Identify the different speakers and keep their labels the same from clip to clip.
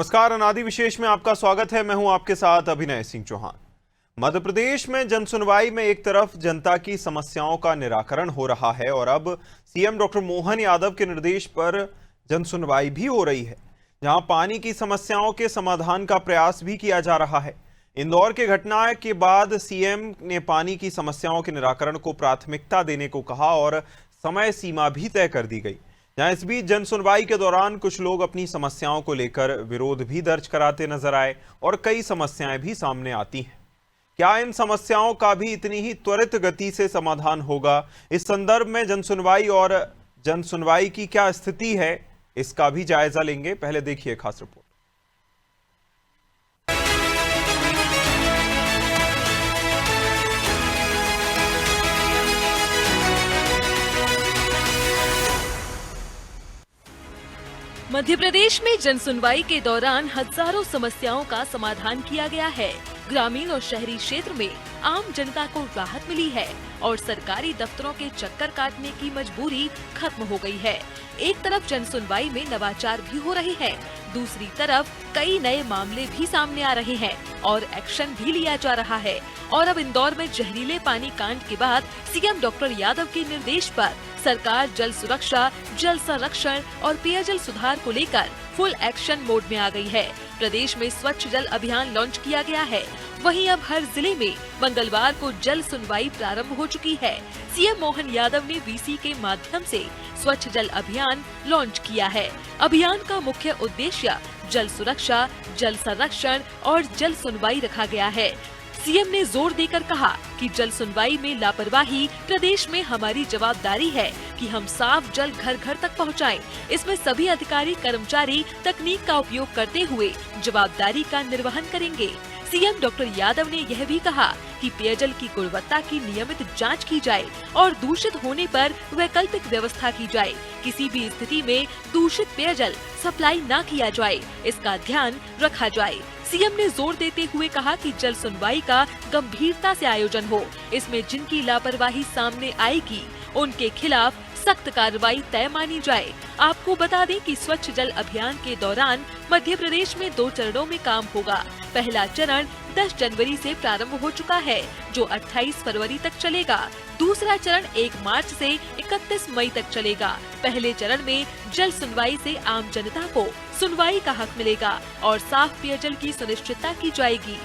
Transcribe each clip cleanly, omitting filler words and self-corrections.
Speaker 1: नमस्कार, अनादि विशेष में आपका स्वागत है। मैं हूं आपके साथ अभिनय सिंह चौहान। मध्य प्रदेश में जनसुनवाई में एक तरफ जनता की समस्याओं का निराकरण हो रहा है और अब सीएम डॉक्टर मोहन यादव के निर्देश पर जनसुनवाई भी हो रही है, जहां पानी की समस्याओं के समाधान का प्रयास भी किया जा रहा है। इंदौर के घटना के बाद सीएम ने पानी की समस्याओं के निराकरण को प्राथमिकता देने को कहा और समय सीमा भी तय कर दी गई। जहां इस बीच जन सुनवाई के दौरान कुछ लोग अपनी समस्याओं को लेकर विरोध भी दर्ज कराते नजर आए और कई समस्याएं भी सामने आती हैं। क्या इन समस्याओं का भी इतनी ही त्वरित गति से समाधान होगा? इस संदर्भ में जन सुनवाई की क्या स्थिति है, इसका भी जायजा लेंगे। पहले देखिए खास रिपोर्ट।
Speaker 2: मध्य प्रदेश में जनसुनवाई के दौरान हजारों समस्याओं का समाधान किया गया है। ग्रामीण और शहरी क्षेत्र में आम जनता को राहत मिली है और सरकारी दफ्तरों के चक्कर काटने की मजबूरी खत्म हो गई है। एक तरफ जनसुनवाई में नवाचार भी हो रहे हैं, दूसरी तरफ कई नए मामले भी सामने आ रहे हैं और एक्शन भी लिया जा रहा है। और अब इंदौर में जहरीले पानी कांड के बाद सीएम डॉक्टर यादव के निर्देश पर सरकार जल सुरक्षा, जल संरक्षण और पेयजल सुधार को लेकर फुल एक्शन मोड में आ गई है। प्रदेश में स्वच्छ जल अभियान लॉन्च किया गया है। वहीं अब हर जिले में मंगलवार को जल सुनवाई प्रारंभ हो चुकी है। सीएम मोहन यादव ने वीसी के माध्यम से स्वच्छ जल अभियान लॉन्च किया है। अभियान का मुख्य उद्देश्य जल सुरक्षा, जल संरक्षण और जल सुनवाई रखा गया है। सीएम ने जोर देकर कहा कि जल सुनवाई में लापरवाही प्रदेश में हमारी जवाबदारी है कि हम साफ जल घर घर तक पहुंचाएं। इसमें सभी अधिकारी कर्मचारी तकनीक का उपयोग करते हुए जवाबदारी का निर्वहन करेंगे। सीएम डॉक्टर यादव ने यह भी कहा कि पेयजल की गुणवत्ता की नियमित जांच की जाए और दूषित होने पर वैकल्पिक व्यवस्था की जाए। किसी भी स्थिति में दूषित पेयजल सप्लाई न किया जाए, इसका ध्यान रखा जाए। सीएम ने जोर देते हुए कहा कि जल सुनवाई का गंभीरता से आयोजन हो। इसमें जिनकी लापरवाही सामने आएगी उनके खिलाफ सख्त कार्रवाई तय मानी जाए। आपको बता दें कि स्वच्छ जल अभियान के दौरान मध्य प्रदेश में 2 चरणों में काम होगा। पहला चरण 10 जनवरी से प्रारंभ हो चुका है, जो 28 फरवरी तक चलेगा। दूसरा चरण 1 मार्च से 31 मई तक चलेगा। पहले चरण में जल सुनवाई से आम जनता को सुनवाई का हक मिलेगा और साफ पेयजल की सुनिश्चितता की जाएगी।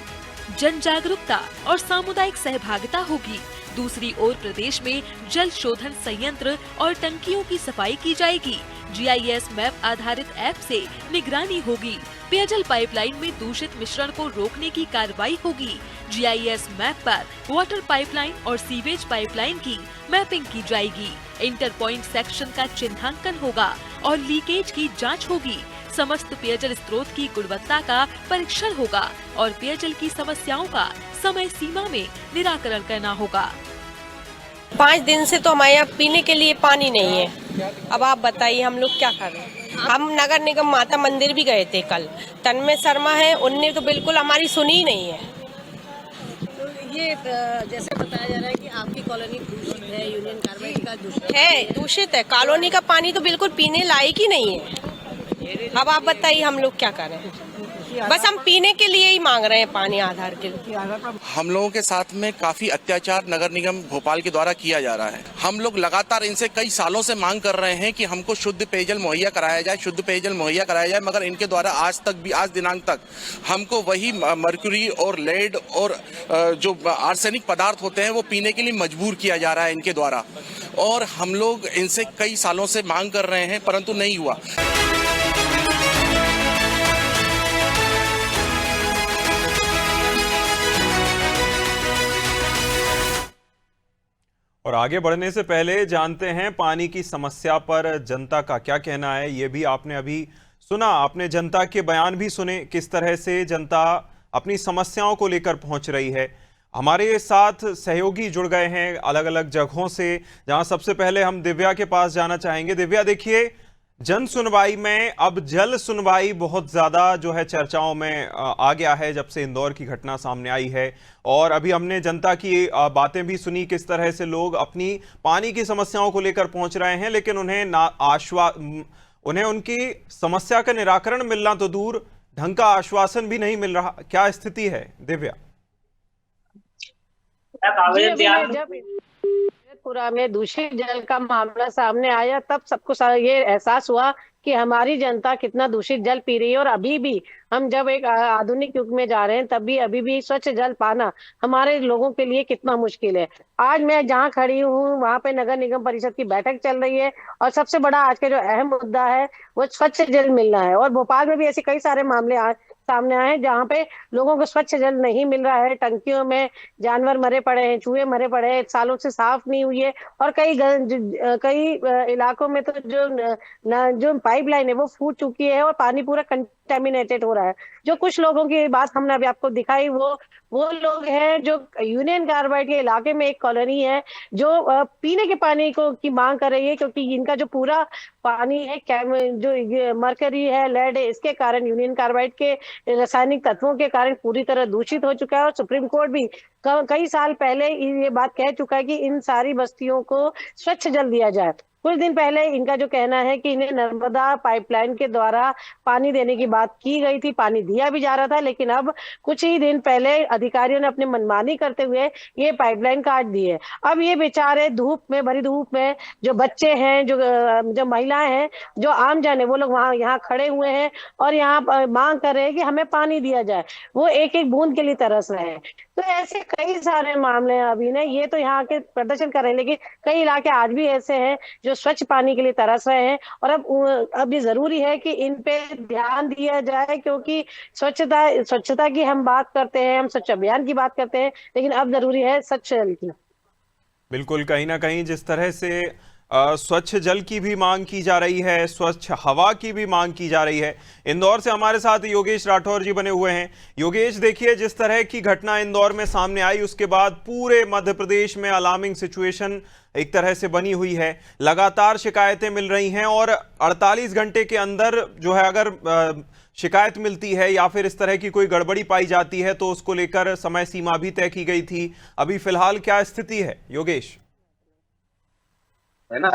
Speaker 2: जन जागरूकता और सामुदायिक सहभागिता होगी। दूसरी ओर प्रदेश में जल शोधन संयंत्र और टंकियों की सफाई की जाएगी। जीआईएस मैप आधारित ऐप से निगरानी होगी। पेयजल पाइपलाइन में दूषित मिश्रण को रोकने की कार्रवाई होगी। जीआईएस मैप पर वाटर पाइपलाइन और सीवेज पाइपलाइन की मैपिंग की जाएगी। इंटर पॉइंट सेक्शन का चिन्हांकन होगा और लीकेज की जांच होगी। समस्त पेयजल स्रोत की गुणवत्ता का परीक्षण होगा और पेयजल की समस्याओं का समय सीमा में निराकरण करना होगा।
Speaker 3: 5 दिन से तो हमारे यहाँ पीने के लिए पानी नहीं है। अब आप बताइए हम लोग क्या करें। हम नगर निगम माता मंदिर भी गए थे कल। तन्मय शर्मा है, उनने तो बिल्कुल हमारी सुनी ही नहीं है।
Speaker 4: तो ये जैसे बताया जा रहा है कि आपकी कॉलोनी दूषित है, यूनियन कार्बाइड का
Speaker 3: दूषित है। कॉलोनी का पानी तो बिल्कुल पीने लायक ही नहीं है। अब आप बताइए हम लोग क्या करें। बस हम पीने के लिए ही मांग रहे हैं पानी, आधार के लिए।
Speaker 5: हम लोगों के साथ में काफी अत्याचार नगर निगम भोपाल के द्वारा किया जा रहा है। हम लोग लगातार इनसे कई सालों से मांग कर रहे हैं कि हमको शुद्ध पेयजल मुहैया कराया जाए, शुद्ध पेयजल मुहैया कराया जाए, मगर इनके द्वारा आज दिनांक तक हमको वही मर्क्यूरी और लेड और जो आर्सेनिक पदार्थ होते हैं वो पीने के लिए मजबूर किया जा रहा है इनके द्वारा। और हम लोग इनसे कई सालों से मांग कर रहे हैं परंतु नहीं हुआ।
Speaker 1: और आगे बढ़ने से पहले जानते हैं पानी की समस्या पर जनता का क्या कहना है। ये भी आपने अभी सुना, आपने जनता के बयान भी सुने, किस तरह से जनता अपनी समस्याओं को लेकर पहुंच रही है। हमारे साथ सहयोगी जुड़ गए हैं अलग अलग जगहों से, जहां सबसे पहले हम दिव्या के पास जाना चाहेंगे। दिव्या, देखिए, जन सुनवाई में अब जल सुनवाई बहुत ज्यादा जो है चर्चाओं में आ गया है जब से इंदौर की घटना सामने आई है। और अभी हमने जनता की बातें भी सुनी, किस तरह से लोग अपनी पानी की समस्याओं को लेकर पहुंच रहे हैं, लेकिन उन्हें उन्हें उनकी समस्या का निराकरण मिलना तो दूर, ढंग का आश्वासन भी नहीं मिल रहा, क्या स्थिति है दिव्या?
Speaker 4: जब पूरा में दूषित जल का मामला सामने आया तब सबको ये एहसास हुआ कि हमारी जनता कितना दूषित जल पी रही है। और अभी भी हम जब एक आधुनिक युग में जा रहे हैं तब भी अभी भी स्वच्छ जल पाना हमारे लोगों के लिए कितना मुश्किल है। आज मैं जहाँ खड़ी हूँ वहाँ पे नगर निगम परिषद की बैठक चल रही है और सबसे बड़ा आज का जो अहम मुद्दा है वो स्वच्छ जल मिलना है। और भोपाल में भी ऐसे कई सारे मामले सामने आए हैं जहाँ पे लोगों को स्वच्छ जल नहीं मिल रहा है। टंकियों में जानवर मरे पड़े हैं, चूहे मरे पड़े हैं, सालों से साफ नहीं हुई है। और कई इलाकों में तो जो पाइपलाइन है वो फूट चुकी है और पानी पूरा कंटेमिनेटेड हो रहा है। जो कुछ लोगों की बात हमने अभी आपको दिखाई वो लोग हैं जो यूनियन कार्बाइड के इलाके में एक कॉलोनी है जो पीने के पानी की मांग कर रही है, क्योंकि इनका जो पूरा पानी है जो मरकरी है, लेड है, इसके कारण यूनियन कार्बाइड के रासायनिक तत्वों के कारण पूरी तरह दूषित हो चुका है। और सुप्रीम कोर्ट भी कई साल पहले ये बात कह चुका है कि इन सारी बस्तियों को स्वच्छ जल दिया जाए। कुछ दिन पहले इनका जो कहना है कि इन्हें नर्मदा पाइपलाइन के द्वारा पानी देने की बात की गई थी, पानी दिया भी जा रहा था, लेकिन अब कुछ ही दिन पहले अधिकारियों ने अपनी मनमानी करते हुए ये पाइपलाइन काट दी है। अब ये बेचारे भरी धूप में जो बच्चे हैं, जो महिलाएं हैं, जो आम जन है, वो लोग यहाँ खड़े हुए हैं और यहाँ मांग कर रहे हैं कि हमें पानी दिया जाए। वो एक एक बूंद के लिए तरस रहे हैं। तो ऐसे कई सारे मामले हैं। अभी ने ये तो यहाँ के प्रदर्शन कर रहे हैं, लेकिन कई इलाके आज भी ऐसे हैं जो स्वच्छ पानी के लिए तरस रहे हैं। और अब ये जरूरी है कि इन पे ध्यान दिया जाए, क्योंकि स्वच्छता की हम बात करते हैं, हम स्वच्छ अभियान की बात करते हैं, लेकिन अब जरूरी है स्वच्छ जल की।
Speaker 1: बिल्कुल, कहीं ना कहीं जिस तरह से स्वच्छ जल की भी मांग की जा रही है, स्वच्छ हवा की भी मांग की जा रही है। इंदौर से हमारे साथ योगेश राठौर जी बने हुए हैं। योगेश, देखिए, जिस तरह की घटना इंदौर में सामने आई उसके बाद पूरे मध्य प्रदेश में अलार्मिंग सिचुएशन एक तरह से बनी हुई है। लगातार शिकायतें मिल रही हैं और 48 घंटे के अंदर जो है अगर शिकायत मिलती है या फिर इस तरह की कोई गड़बड़ी पाई जाती है तो उसको लेकर समय सीमा भी तय की गई थी। अभी फिलहाल क्या स्थिति है योगेश?
Speaker 6: है ना?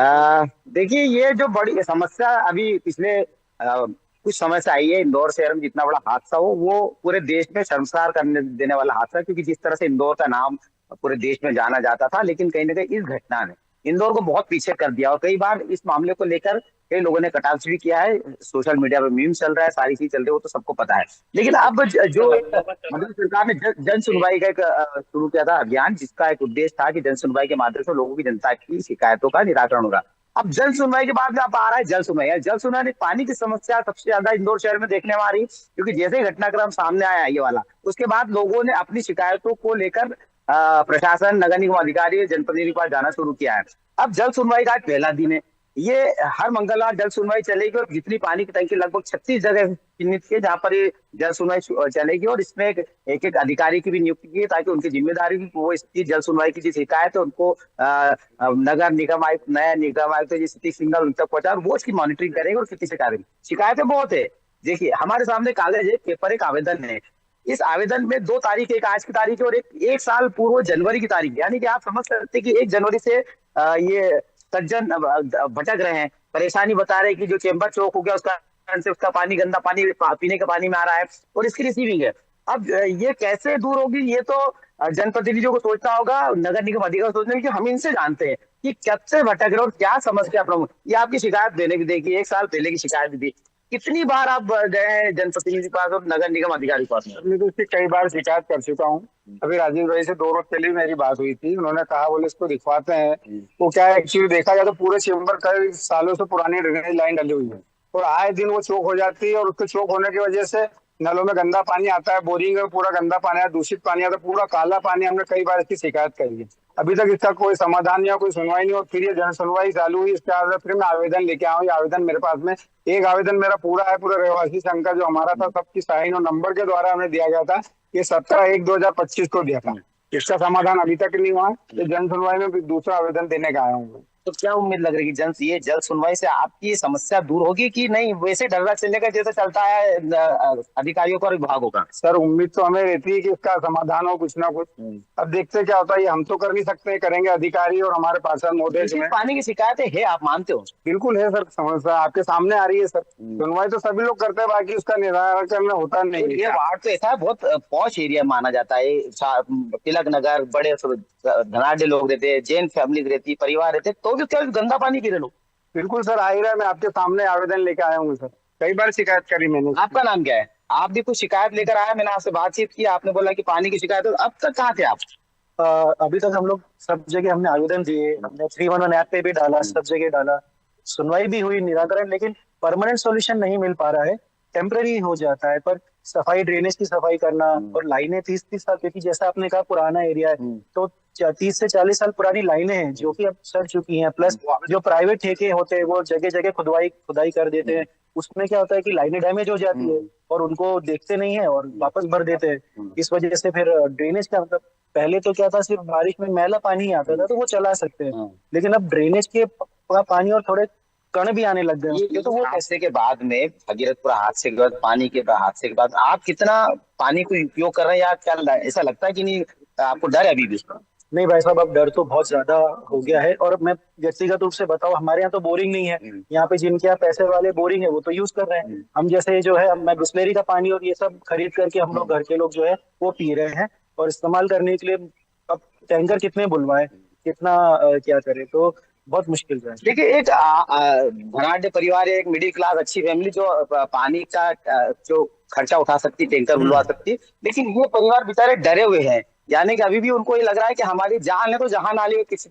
Speaker 6: देखिए, ये जो बड़ी समस्या अभी पिछले कुछ समय से आई है, इंदौर शहर में जितना बड़ा हादसा हो वो पूरे देश में शर्मसार करने देने वाला हादसा, क्योंकि जिस तरह से इंदौर का नाम पूरे देश में जाना जाता था, लेकिन कहीं ना कहीं इस घटना ने इंदौर को बहुत पीछे कर दिया। और कई बार इस मामले को लेकर कई लोगों ने कटाक्ष भी किया है, सोशल मीडिया पे मीम चल रहा है, सारी चीज चल रही है, वो तो सबको पता है। लेकिन अब जो मध्य सरकार ने जन सुनवाई का एक शुरू किया था अभियान, जिसका एक उद्देश्य था कि जन सुनवाई के माध्यम से लोगों की, जनता की शिकायतों का निराकरण होगा। अब जन सुनवाई के बाद अब आ रहा है जल सुनवाई। जल सुनवाई, पानी की समस्या सबसे ज्यादा इंदौर शहर में देखने में आ रही, क्योंकि जैसे ही घटनाक्रम सामने आया ये वाला, उसके बाद लोगों ने अपनी शिकायतों को लेकर प्रशासन, नगर निगम अधिकारी, जनप्रतिनिधि के पास जाना शुरू किया है। अब जल सुनवाई का पहला दिन है, ये हर मंगलवार जल सुनवाई चलेगी और जितनी पानी की टंकी लगभग 36 जगह चिन्हित की जहाँ पर ये जल सुनवाई चलेगी। और इसमें एक अधिकारी की भी नियुक्ति की है, ताकि उनकी जिम्मेदारी भी वो इसकी जल सुनवाई की जो शिकायत है उनको नगर निगम आयुक्त, नया निगम आयुक्त सतीश सिंघल उन तक पहुंचा, वो इसकी मॉनिटरिंग करेंगे और कितनी शिकायतें बहुत है। देखिए, हमारे सामने कागज है, पेपर, एक आवेदन है। इस आवेदन में 2 तारीख, एक आज की तारीख है और एक साल पूर्व जनवरी की तारीख, यानी कि आप समझ सकते हैं कि 1 जनवरी से ये सज्जन भटक रहे हैं, परेशानी बता रहे हैं कि जो चेंबर चौक हो गया उसका से उसका पानी, गंदा पानी पीने के पानी में आ रहा है और इसकी रिसीविंग है। अब ये कैसे दूर होगी, ये तो जनप्रतिनिधियों को सोचना होगा, नगर निगम अधिकारी सोचना, कि हम इनसे जानते हैं कि कब से भटक रहे और क्या समस्या प्रमुख। ये आपकी शिकायत देने की, देखिए 1 साल पहले की शिकायत भी दी, कितनी बार आप गए हैं जनप्रतिनिधि के पास और नगर निगम अधिकारी के पास?
Speaker 7: मैं तो उसकी कई बार शिकायत कर चुका हूँ। अभी राजीव भाई से 2 रोज पहले मेरी बात हुई थी, उन्होंने कहा, बोले इसको दिखवाते हैं। वो क्या है, एक्चुअली देखा जाए तो पूरे चेंबर कई सालों से पुरानी ड्रेनेज लाइन डली हुई है और आए दिन वो चौक हो जाती है और उसके चौक होने की वजह से नलों में गंदा पानी आता है, बोरिंग में पूरा गंदा पानी आता है, दूषित पानी आता है, पूरा काला पानी। हमने कई बार इसकी शिकायत करी है, अभी तक इसका कोई समाधान या कोई सुनवाई नहीं हो। फिर ये जन सुनवाई चालू हुई, इसके बाद फिर मैं आवेदन लेके आया हूँ। ये आवेदन मेरे पास में, एक आवेदन मेरा पूरा है, पूरा रहवासी संघ का जो हमारा था, सबकी साइन और नंबर के द्वारा हमें दिया गया था। ये 17/1/2025 को दिया था। इसका समाधान अभी तक नहीं हुआ। तो जन सुनवाई में दूसरा आवेदन देने का आया हूँ।
Speaker 6: तो क्या उम्मीद लग रही है कि ये जल सुनवाई से आपकी ये समस्या दूर होगी कि नहीं, वैसे डरना चलेगा जैसे चलता है अधिकारियों का और विभागों का?
Speaker 7: सर उम्मीद तो हमें रहती है कि इसका समाधान हो कुछ ना कुछ। अब देखते क्या होता है, ये हम तो कर नहीं सकते, करेंगे अधिकारी और हमारे पार्षद महोदय जो हैं।
Speaker 6: पानी की शिकायतें है, आप मानते हो?
Speaker 7: बिल्कुल है सर, समस्या आपके सामने आ रही है सर। सुनवाई तो सभी लोग करते हैं, बाकी उसका निराकरण होता नहीं है।
Speaker 6: ये वार्ड तो ऐसा है, बहुत पॉश एरिया माना जाता है, तिलक नगर, बड़े धनाढ़ लोग रहते हैं, जैन फैमिली रहती है, परिवार रहते हैं, तो भी क्या गंदा पानी पी रहे लोग?
Speaker 7: बिल्कुल सर, आ ही रहा है, मैं आपके सामने आवेदन लेके आया हूँ सर, कई बार शिकायत करी मैंने।
Speaker 6: आपका नाम क्या है? आप भी कुछ शिकायत लेकर आया? मैंने आपसे बातचीत की, आपने बोला कि पानी की शिकायत है। अब तक कहाँ थे आप?
Speaker 8: अभी तक हम लोग सब जगह हमने आवेदन दिए, हमने 311 ऐप पे भी डाला, सब जगह डाला, सुनवाई भी हुई, निराकरण, लेकिन परमानेंट सॉल्यूशन नहीं मिल पा रहा है, टेम्पररी हो जाता है। पर सफाई, ड्रेनेज की सफाई करना और लाइनें 30-30 साल, क्योंकि जैसा आपने कहा पुराना एरिया है, तो 30 से 40 साल पुरानी लाइनें हैं जो कि अब सड़ चुकी हैं। प्लस जो प्राइवेट ठेके होते हैं वो जगह जगह खुदाई कर देते हैं, उसमें क्या होता है कि लाइनें डैमेज हो जाती है और उनको देखते नहीं है और वापस भर देते हैं। इस वजह से फिर ड्रेनेज का मतलब, पहले तो क्या था, सिर्फ बारिश में मैला पानी ही आता था तो वो चला सकते हैं, लेकिन अब ड्रेनेज के पानी और थोड़े कण भी आने लग गए।
Speaker 6: ये तो वो हादसे के बाद में, भगीरथपुरा हादसे के बाद, पानी के हादसे के बाद आप कितना पानी को उपयोग कर रहे हैं, या क्या ऐसा लगता है कि नहीं, आपको डर है अभी भी?
Speaker 8: नहीं भाई साहब, अब डर तो बहुत ज्यादा हो गया है। और मैं व्यक्तिगत रूप से बताऊं, हमारे यहाँ तो बोरिंग नहीं है, यहाँ पे जिनके यहाँ पैसे वाले बोरिंग है वो तो यूज कर रहे हैं। हम जैसे जो है, मैं बिस्लेरी का पानी और ये सब खरीद करके हम लोग घर के लोग जो है वो पी रहे हैं, और इस्तेमाल करने के लिए अब टैंकर कितने बुलवाए, कितना क्या करे, तो बहुत मुश्किल है।
Speaker 6: देखिए, एक धनाढ़ परिवार, एक मिडिल क्लास अच्छी फैमिली जो पानी का जो खर्चा उठा सकती, टैंकर बुलवा सकती, लेकिन ये परिवार बेचारे डरे हुए हैं, यानी कि अभी भी उनको ये लग रहा है कि हमारी जान है तो जहां नाली किसी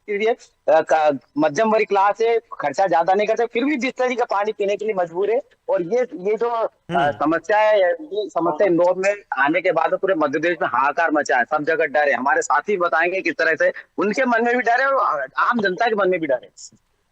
Speaker 6: मध्यम वर्ग क्लास है, खर्चा ज्यादा नहीं करते, फिर भी बिस्लरी का पानी पीने के लिए मजबूर है। और ये जो समस्या है, ये समस्या इंदौर में आने के बाद पूरे मध्य प्रदेश में हाहाकार मचा है, सब जगह डर है। हमारे साथी बताएंगे किस तरह से उनके मन में भी डर है और आम जनता के मन में भी डर है।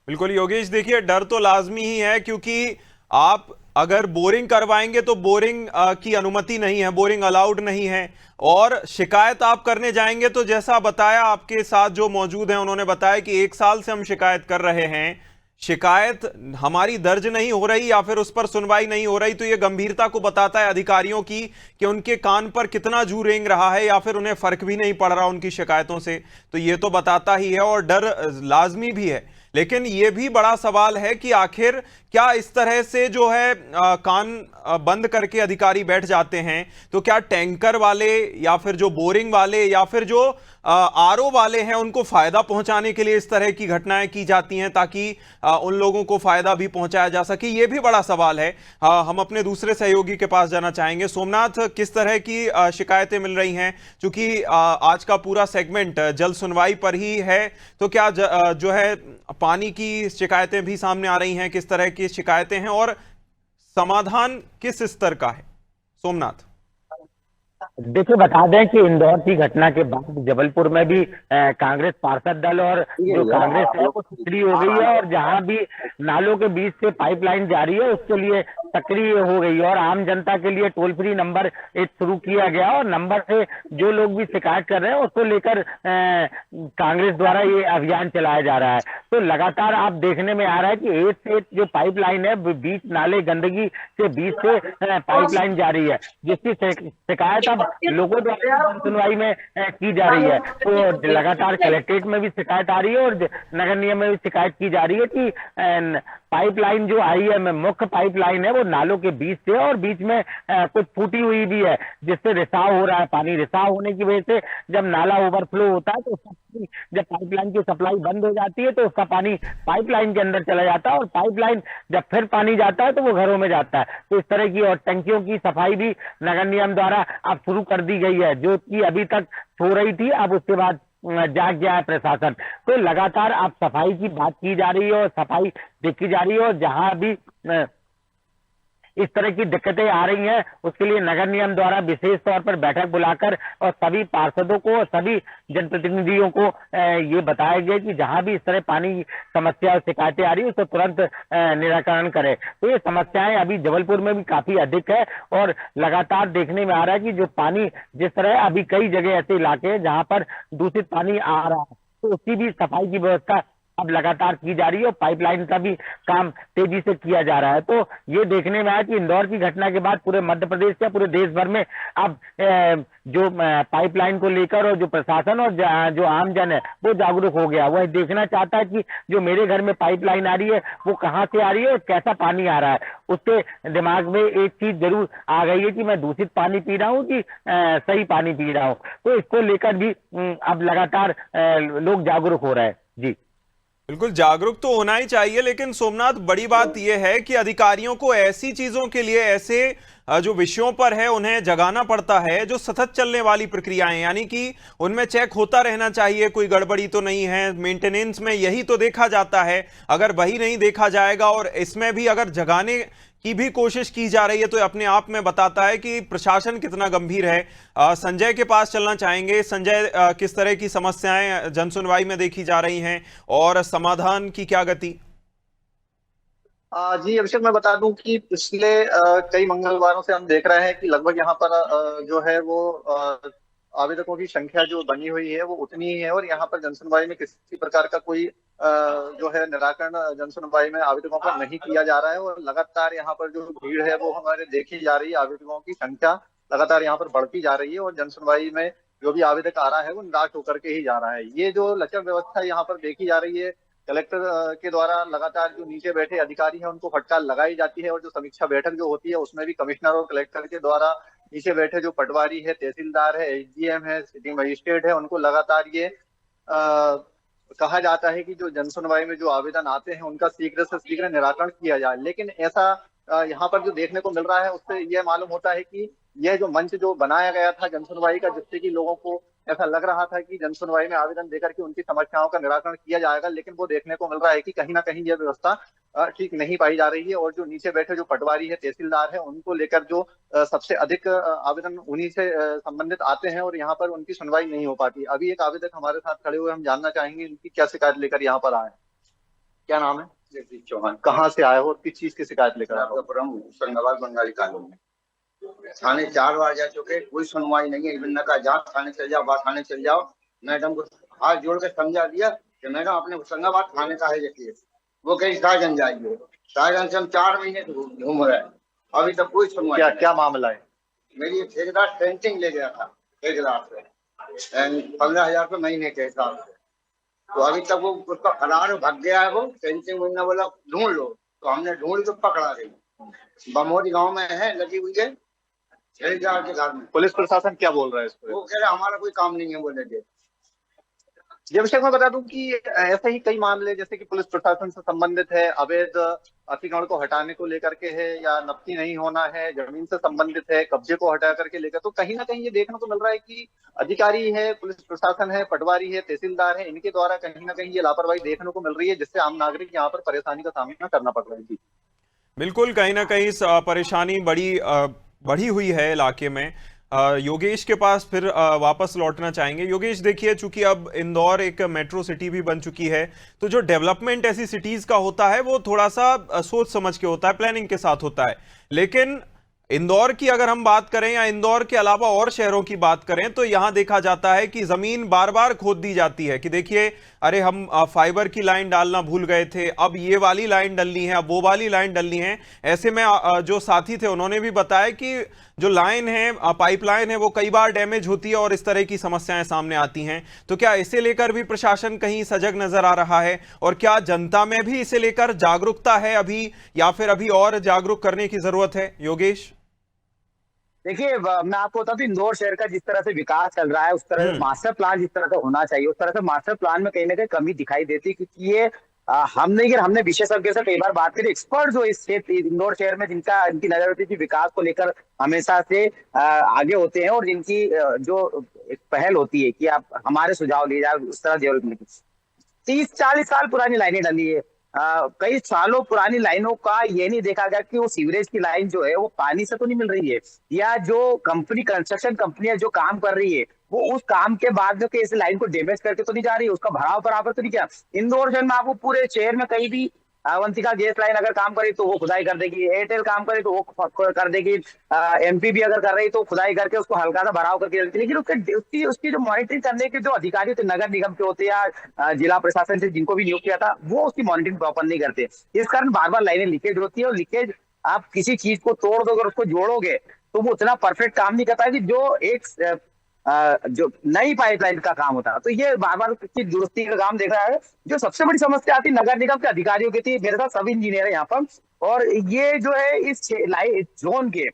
Speaker 1: बिल्कुल योगेश, देखिए डर तो लाजमी ही है, क्योंकि आप अगर बोरिंग करवाएंगे तो बोरिंग की अनुमति नहीं है, बोरिंग अलाउड नहीं है, और शिकायत आप करने जाएंगे तो जैसा बताया, आपके साथ जो मौजूद हैं उन्होंने बताया कि 1 साल से हम शिकायत कर रहे हैं, शिकायत हमारी दर्ज नहीं हो रही या फिर उस पर सुनवाई नहीं हो रही, तो यह गंभीरता को बताता है अधिकारियों की कि उनके कान पर कितना जू रेंग रहा है या फिर उन्हें फर्क भी नहीं पड़ रहा उनकी शिकायतों से। तो यह तो बताता ही है और डर लाजमी भी है। लेकिन यह भी बड़ा सवाल है कि आखिर क्या इस तरह से जो है कान बंद करके अधिकारी बैठ जाते हैं, तो क्या टैंकर वाले या फिर जो बोरिंग वाले या फिर जो आरओ वाले हैं उनको फायदा पहुंचाने के लिए इस तरह की घटनाएं की जाती हैं ताकि उन लोगों को फायदा भी पहुंचाया जा सके? यह भी बड़ा सवाल है। हम अपने दूसरे सहयोगी के पास जाना चाहेंगे। सोमनाथ, किस तरह की शिकायतें मिल रही हैं? क्योंकि आज का पूरा सेगमेंट जल सुनवाई पर ही है, तो क्या जो है पानी की शिकायतें भी सामने आ रही हैं? किस तरह की शिकायतें हैं और समाधान किस स्तर का है? सोमनाथ,
Speaker 9: देखिए, बता दें कि इंदौर की घटना के बाद जबलपुर में भी कांग्रेस पार्षद दल और जो कांग्रेस है वो सक्रिय हो गई है, और जहां भी नालों के बीच से पाइपलाइन जारी है उसके लिए सक्रिय हो गई है, और आम जनता के लिए टोल फ्री नंबर एक शुरू किया गया, और नंबर से जो लोग भी शिकायत कर रहे हैं उसको लेकर कांग्रेस द्वारा ये अभियान चलाया जा रहा है। तो लगातार आप देखने में आ रहा है कि एक से एक जो पाइपलाइन है, बीच नाले गंदगी के बीच से पाइपलाइन जारी है, जिसकी शिकायत अब लोगों द्वारा सुनवाई में की जा रही है। तो लगातार कलेक्ट्रेट में भी शिकायत आ रही है और नगर निगम में भी शिकायत की जा रही है कि पाइपलाइन जो आई है, मुख्य पाइपलाइन है, वो नालों के बीच से और बीच में कुछ फूटी हुई भी है, जिससे रिसाव हो रहा है पानी। रिसाव होने की वजह से जब नाला ओवरफ्लो होता है तो जब पाइपलाइन की सप्लाई बंद हो जाती है तो उसका पानी पाइपलाइन के अंदर चला जाता है, और पाइपलाइन जब फिर पानी जाता है तो वो घरों में जाता है। तो इस तरह की और टंकियों की सफाई भी नगर निगम द्वारा अब शुरू कर दी गई है, जो कि अभी तक हो रही थी, अब उसके बाद जाग गया है प्रशासन। तो लगातार अब सफाई की बात की जा रही है और सफाई देखी जा रही है, और जहां भी इस तरह की दिक्कतें आ रही हैं उसके लिए नगर निगम द्वारा विशेष तौर पर बैठक बुलाकर और सभी पार्षदों को और सभी जनप्रतिनिधियों को ये बताया गया कि जहां भी इस तरह पानी की समस्या और शिकायतें आ रही है उसको तुरंत निराकरण करें। तो ये समस्याएं अभी जबलपुर में भी काफी अधिक है, और लगातार देखने में आ रहा है कि जो पानी जिस तरह अभी कई जगह ऐसे इलाके हैं जहां पर दूषित पानी आ रहा है, तो उसकी भी सफाई की व्यवस्था अब लगातार की जा रही है और पाइपलाइन का भी काम तेजी से किया जा रहा है। तो ये देखने में आया कि इंदौर की घटना के बाद पूरे मध्य प्रदेश या पूरे देश भर में अब जो पाइपलाइन को लेकर और जो प्रशासन और जो आमजन है वो जागरूक हो गया। वह देखना चाहता है कि जो मेरे घर में पाइपलाइन आ रही है वो कहाँ से आ रही है और कैसा पानी आ रहा है। उसके दिमाग में एक चीज जरूर आ गई है कि मैं दूषित पानी पी रहा हूँ कि सही पानी पी रहा हूँ। तो इसको लेकर भी अब लगातार लोग जागरूक हो रहे हैं। जी
Speaker 1: बिल्कुल, जागरूक तो होना ही चाहिए, लेकिन सोमनाथ बड़ी बात यह है कि अधिकारियों को ऐसी चीजों के लिए, ऐसे जो विषयों पर है उन्हें जगाना पड़ता है जो सतत चलने वाली प्रक्रियाएं, यानी कि उनमें चेक होता रहना चाहिए, कोई गड़बड़ी तो नहीं है मेंटेनेंस में, यही तो देखा जाता है। अगर वही नहीं देखा जाएगा और इसमें भी अगर जगाने की भी कोशिश की जा रही है तो अपने आप में बताता है कि प्रशासन कितना गंभीर है। संजय के पास चलना चाहेंगे। संजय, किस तरह की समस्याएं जनसुनवाई में देखी जा रही हैं और समाधान की क्या गति?
Speaker 10: जी अभिषेक, मैं बता दूं कि पिछले कई मंगलवारों से हम देख रहे हैं कि लगभग यहाँ पर जो है वो आवेदकों की संख्या जो बनी हुई है वो उतनी ही है, और यहाँ पर जनसुनवाई में किसी प्रकार का कोई जो है निराकरण जनसुनवाई में आवेदकों पर नहीं किया जा रहा है। और लगातार यहाँ पर जो भीड़ है वो हमारे देखी जा रही है, आवेदकों की संख्या लगातार यहाँ पर बढ़ती जा रही है और जनसुनवाई में जो भी आवेदक आ रहा है वो निराश होकर के ही जा रहा है। ये जो लचर व्यवस्था यहाँ पर देखी जा रही है, कलेक्टर के द्वारा लगातार जो नीचे बैठे अधिकारी हैं उनको फटकार लगाई जाती है, और जो समीक्षा बैठक जो होती है उसमें भी कमिश्नर और कलेक्टर के द्वारा नीचे बैठे जो पटवारी है, तहसीलदार है, एसडीएम है, सिटिंग मजिस्ट्रेट है, उनको लगातार ये कहा जाता है कि जो जनसुनवाई में जो आवेदन आते हैं उनका शीघ्र से शीघ्र निराकरण किया जाए। लेकिन ऐसा यहाँ पर जो देखने को मिल रहा है उससे यह मालूम होता है कि यह जो मंच जो बनाया गया था जनसुनवाई का, जिससे कि लोगों को ऐसा लग रहा था कि जनसुनवाई में आवेदन देकर के उनकी समस्याओं का निराकरण किया जाएगा, लेकिन वो देखने को मिल रहा है कि कहीं ना कहीं यह व्यवस्था ठीक नहीं पाई जा रही है। और जो नीचे बैठे जो पटवारी है, तहसीलदार है, उनको लेकर जो सबसे अधिक आवेदन उन्हीं से संबंधित आते हैं और यहाँ पर उनकी सुनवाई नहीं हो पाती। अभी एक आवेदक हमारे साथ खड़े हुए, हम जानना चाहेंगे इनकी क्या शिकायत लेकर यहाँ पर आए। क्या नाम है?
Speaker 11: जगदीश चौहान।
Speaker 10: कहाँ से आए हो और किस चीज की शिकायत लेकर आए हो?
Speaker 11: होशंगाबाद बंगाली कॉलोनी में थाने 4 बार जा चुके, कोई सुनवाई नहीं है। इवन ने कहा जहाँ थाने चल जाओ, बात थाने चल जाओ। मैडम को हाथ जोड़ के समझा दिया कि मैडम अपने होशंगाबाद थाने का है ये, वो कहीं साजन जाइए। साजन से हम 4 महीने से घूम रहे हैं, अभी तक कोई सुनवाई।
Speaker 10: क्या मामला है?
Speaker 11: मेरी ठेकेदार पेंटिंग ले गया था ठेकेदार से 15,000 रुपये महीने के हिसाब से, तो अभी तक वो उसका फरार भाग गया है। वो पेंटिंग ने बोला ढूंढ लो, तो हमने ढूंढ के पकड़ा गई। बमोरी गांव में है, लगी हुई है ठेकेदार के घर में।
Speaker 10: पुलिस प्रशासन क्या बोल रहा है इस पर?
Speaker 11: वो कह रहे हमारा कोई काम नहीं है बोले थे।
Speaker 10: जी अभिषेक, मैं बता दूं कि ऐसे ही कई मामले जैसे कि पुलिस प्रशासन से संबंधित है, अवैध अतिक्रमण को हटाने को लेकर के है, या नफ्ती नहीं होना है, जमीन से संबंधित है, कब्जे को हटा करके लेकर, तो कहीं ना कहीं ये देखने को मिल रहा है कि अधिकारी है, पुलिस प्रशासन है, पटवारी है, तहसीलदार है, इनके द्वारा कहीं ना कहीं ये लापरवाही देखने को मिल रही है, जिससे आम नागरिक यहाँ पर परेशानी का सामना करना पड़ रहा है।
Speaker 1: बिल्कुल, कहीं ना कहीं परेशानी बढ़ी हुई है इलाके में। योगेश के पास फिर वापस लौटना चाहेंगे। योगेश, देखिए, चूंकि अब इंदौर एक मेट्रो सिटी भी बन चुकी है, तो जो डेवलपमेंट ऐसी सिटीज का होता है वो थोड़ा सा सोच समझ के होता है, प्लानिंग के साथ होता है। लेकिन इंदौर की अगर हम बात करें या इंदौर के अलावा और शहरों की बात करें तो यहां देखा जाता है कि जमीन बार बार खोद दी जाती है कि देखिए, अरे हम फाइबर की लाइन डालना भूल गए थे, अब ये वाली लाइन डलनी है, अब वो वाली लाइन डलनी है। ऐसे में जो साथी थे उन्होंने भी बताया कि जो लाइन है, पाइपलाइन है, वो कई बार डैमेज होती है और इस तरह की समस्याएं सामने आती हैं। तो क्या इसे लेकर भी प्रशासन कहीं सजग नजर आ रहा है, और क्या जनता में भी इसे लेकर जागरूकता है अभी, या फिर अभी और जागरूक करने की जरूरत है? योगेश,
Speaker 6: देखिए, मैं आपको बता दूं, इंदौर शहर का जिस तरह से विकास चल रहा है, उस तरह से मास्टर प्लान जिस तरह से होना चाहिए, उस तरह से मास्टर प्लान में कहीं ना कहीं कमी दिखाई देती है। क्योंकि ये हमने विशेषज्ञ से कई बार बात करी, एक्सपर्ट जो इस क्षेत्र इंदौर शहर में इनकी नजर होती थी, विकास को लेकर हमेशा से आगे होते हैं, और जिनकी जो एक पहल होती है कि आप हमारे सुझाव लिए जाए, उस तरह डेवलपमेंट 30-40 साल पुरानी लाइनें डली है। कई सालों पुरानी लाइनों का ये नहीं देखा गया कि वो सीवरेज की लाइन जो है वो पानी से तो नहीं मिल रही है, या जो कंस्ट्रक्शन कंपनियां जो काम कर रही है वो उस काम के बाद जो इस लाइन को डैमेज करके तो नहीं जा रही है, उसका भराव बराबर तो नहीं किया। इंदौर शहर में आपको पूरे शहर में कहीं भी अवंतिका गैस लाइन अगर काम करे तो वो खुदाई कर देगी, एयरटेल काम करे तो वो कर देगी, एमपी भी अगर कर रही तो खुदाई करके उसको हल्का सा भराव करके देती। लेकिन उसकी जो मॉनिटरिंग करने के जो अधिकारी होते, नगर निगम के होते या जिला प्रशासन से जिनको भी नियुक्त किया था, वो उसकी मॉनिटरिंग प्रॉपर नहीं करते। इस कारण बार बार लाइनें लीकेज होती है, और लीकेज आप किसी चीज को तोड़ दोगे और उसको जोड़ोगे तो वो उतना परफेक्ट काम नहीं करता है कि जो एक जो नई पाइपलाइन का काम होता है। तो ये बार बार की दुरुस्ती का काम देख रहा है। जो सबसे बड़ी समस्या आती नगर निगम के अधिकारियों की थी, मेरे साथ सब इंजीनियर है यहाँ पर, और ये जो है इस जोन के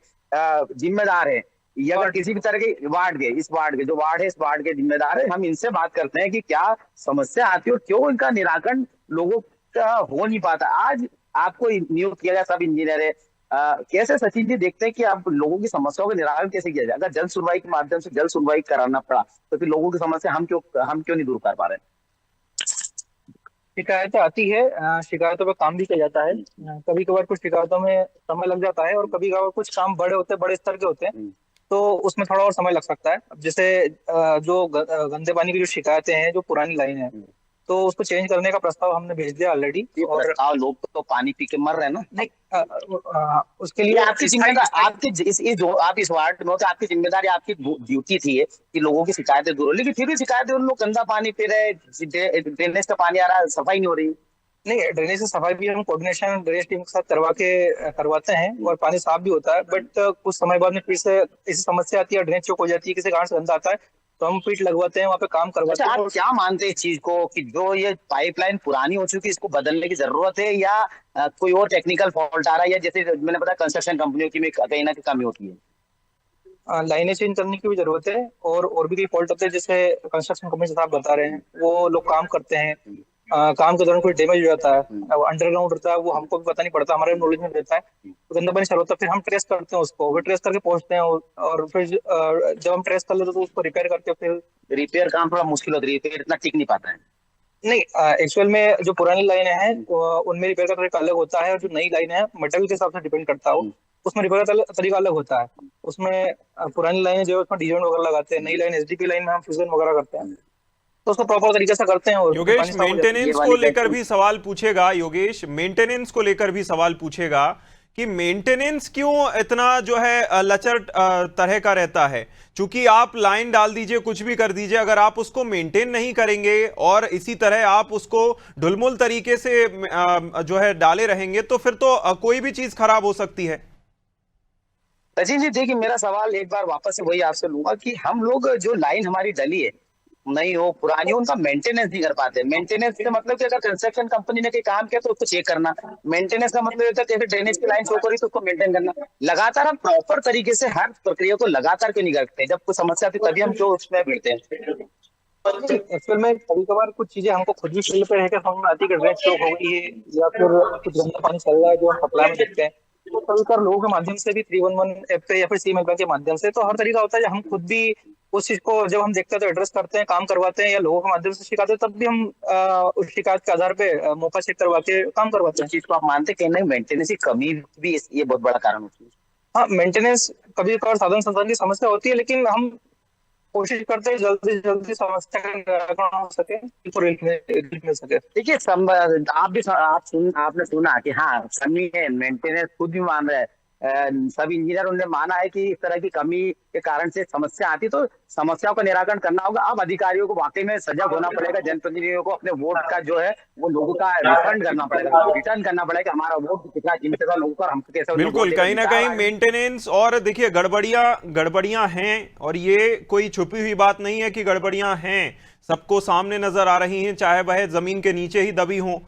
Speaker 6: जिम्मेदार है, ये अगर किसी भी तरह के वार्ड के इस वार्ड के जिम्मेदार है। हम इनसे बात करते हैं कि क्या समस्या आती है और क्यों इनका निराकरण लोगों का हो नहीं पाता। आज आपको नियुक्त किया गया, सब इंजीनियर है, कैसे सचिन जी देखते हैं कि आप लोगों की समस्याओं का निराकरण कैसे किया जाए? अगर जल सुनवाई के माध्यम से जल सुनवाई कराना पड़ा तो फिर लोगों की समस्या हम क्यों नहीं दूर कर पा रहे?
Speaker 8: शिकायतें आती है, शिकायतों पर काम भी किया जाता है। कभी कभार कुछ शिकायतों में समय लग जाता है, और कभी कभार कुछ काम बड़े स्तर के होते हैं तो उसमें थोड़ा और समय लग सकता है। जैसे जो गंदे पानी की जो शिकायतें हैं, जो पुरानी लाइन है, तो उसको चेंज करने का प्रस्ताव हमने भेज दिया ऑलरेडी।
Speaker 6: और लोग तो पानी पी के मर रहे हैं ना।
Speaker 8: नहीं, उसके लिए
Speaker 6: आपकी जिम्मेदारी, आप इस वार्ड में हो तो आपकी जिम्मेदारी, आपकी ड्यूटी थी कि लोगों की शिकायतें दूर हो, लेकिन फिर भी शिकायतें, उन लोग गंदा पानी पी रहे, ड्रेनेज का पानी आ रहा है, सफाई नहीं हो रही।
Speaker 8: नहीं, ड्रेनेज से सफाई भी हम कोऑर्डिनेशन ड्रेनेज टीम के साथ करवाते हैं और पानी साफ भी होता है। बट कुछ समय बाद में फिर से ऐसी समस्या आती है, ड्रेनेज चौक हो जाती है, किसी कारण से गंदा आता है, तो हम पीट लगवाते हैं, वहाँ पे काम करवाते हैं।
Speaker 6: आप क्या मानते हैं इस चीज को कि जो ये पाइपलाइन पुरानी हो चुकी है, इसको बदलने की जरूरत है, या कोई और टेक्निकल फॉल्ट आ रहा है, या जैसे मैंने बताया कंस्ट्रक्शन कंपनियों की में कहीं ना कहीं कमी होती है?
Speaker 8: लाइनें चेंज करने की भी जरूरत है, और भी कई फॉल्ट होते हैं, जैसे कंस्ट्रक्शन कंपनी से आप बता रहे हैं, वो लोग काम करते हैं, काम के दौरान कोई डैमेज हो जाता है, अंडरग्राउंड रहता है, वो हमको भी पता नहीं पड़ता, हमारे नॉलेज में रहता है, तो गंदा पानी सर्व होता है, फिर हम ट्रेस करते हैं उसको, वो ट्रेस करके पहुंचते हैं, और फिर जब हम ट्रेस कर लेते हैं तो उसको रिपेयर करके फिर
Speaker 6: रिपेयर काम थोड़ा मुश्किल होता है, रिपेयर इतना टिक नहीं पाता है।
Speaker 8: नहीं, एक्चुअल में जो पुरानी लाइनें हैं उनमें रिपेयर का तरीका अलग होता है, और जो नई लाइन है मटेरियल के हिसाब से डिपेंड करता है, उसमें रिपेयर का तरीका अलग होता है। उसमें पुरानी लाइनें जो है उसमें डीजल वगैरह लगाते हैं, नई लाइन एसडीपी लाइन में हम फ्यूजन वगैरह करते हैं, तो उसको प्रॉपर तरीके से करते हैं। और
Speaker 1: योगेश, मेंटेनेंस को लेकर भी सवाल पूछेगा, योगेश मेंटेनेंस को लेकर भी सवाल पूछेगा कि मेंटेनेंस क्यों इतना जो है लचर तरह का रहता है। चूंकि आप लाइन डाल दीजिए, कुछ भी कर दीजिए, अगर आप उसको मेंटेन नहीं करेंगे और इसी तरह आप उसको ढुलमुल तरीके से जो है डाले रहेंगे, तो फिर तो कोई भी चीज खराब हो सकती है।
Speaker 6: सचिन जी देखिए, मेरा सवाल एक बार वापस से वही आपसे लूंगा कि हम लोग जो लाइन हमारी डली है, नहीं हो पुरानी हो, उनका मेंटेनेंस नहीं कर पाते। मेंटेनेंस का मतलब कि अगर कंस्ट्रक्शन कंपनी ने कोई काम किया तो उसको चेक करना, मेंटेनेंस का मतलब होता है कि ड्रेनेज की लाइन शो करी तो उसको मेंटेन करना। लगातार हम प्रॉपर तरीके से हर प्रक्रिया को लगातार क्यों नहीं करते? जब कोई समस्या आती तभी हम क्यों उसमें भिड़ते हैं?
Speaker 8: एक्चुअल में कभी कभार कुछ चीजें हमको खुद भी फील्ड पे रहकर समझ में आती है कि ड्रेनेज चौक हो गई है, या फिर कुछ गंदा पानी चल रहा है जो हम सप्लाई में देखते हैं, तो कभी कभार लोगों के माध्यम से भी 311 ऐप पे या फिर सीएम के माध्यम से, तो हर तरीका होता है। हम खुद भी उस चीज को जब हम देखते हैं तो एड्रेस करते हैं, काम करवाते हैं, या लोगों के माध्यम से शिकायत है तब भी हम उस शिकायत के आधार पे मौका चेक करवा के काम करवाते हैं।
Speaker 6: चीज को आप मानते हैं कि मेंटेनेंस की कमी भी ये बहुत बड़ा कारण होती है?
Speaker 8: हाँ, मेंटेनेंस कभी कभार साधन संसाधन की समस्या होती है, लेकिन हम कोशिश करते हैं जल्दी जल्दी समस्या का निराकरण हो सके, मिल सके।
Speaker 6: देखिए, आपने सुना कि हाँ कमी है, मेंटेनेंस खुद भी मान रहा है, सब इंजीनियर उन्होंने माना है कि इस तरह की कमी के कारण से समस्या आती, तो समस्याओं का निराकरण करना होगा। अब अधिकारियों को वाकई में सजग होना पड़ेगा, जनप्रतिनिधियों को अपने वोट का जो है वो लोगों का रिफंड करना पड़ेगा, रिटर्न करना पड़ेगा, हमारा वोट कितना कीमती था लोगों का, हमको कैसे।
Speaker 1: बिल्कुल, कहीं ना कहीं मेंटेनेंस और देखिए गड़बड़ियां हैं, और ये कोई छुपी हुई बात नहीं है कि गड़बड़ियां हैं, सबको सामने नजर आ रही हैं, चाहे वह जमीन के नीचे ही दबी हों।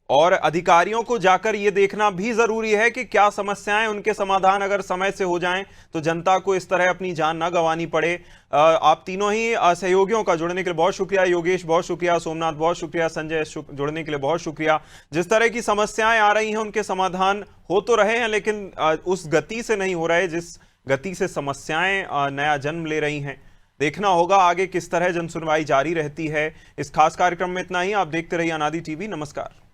Speaker 1: और अधिकारियों को जाकर ये देखना भी जरूरी है कि क्या समस्याएं, उनके समाधान अगर समय से हो जाएं तो जनता को इस तरह अपनी जान ना गंवानी पड़े। आप तीनों ही सहयोगियों का जुड़ने के लिए बहुत शुक्रिया। योगेश बहुत शुक्रिया, सोमनाथ बहुत शुक्रिया, संजय जुड़ने के लिए बहुत शुक्रिया। जिस तरह की समस्याएं आ रही हैं उनके समाधान हो तो रहे हैं, लेकिन उस गति से नहीं हो रहे जिस गति से समस्याएं नया जन्म ले रही हैं। देखना होगा आगे किस तरह जनसुनवाई जारी रहती है। इस खास कार्यक्रम में इतना ही। आप देखते रहिए अनादि टीवी। नमस्कार।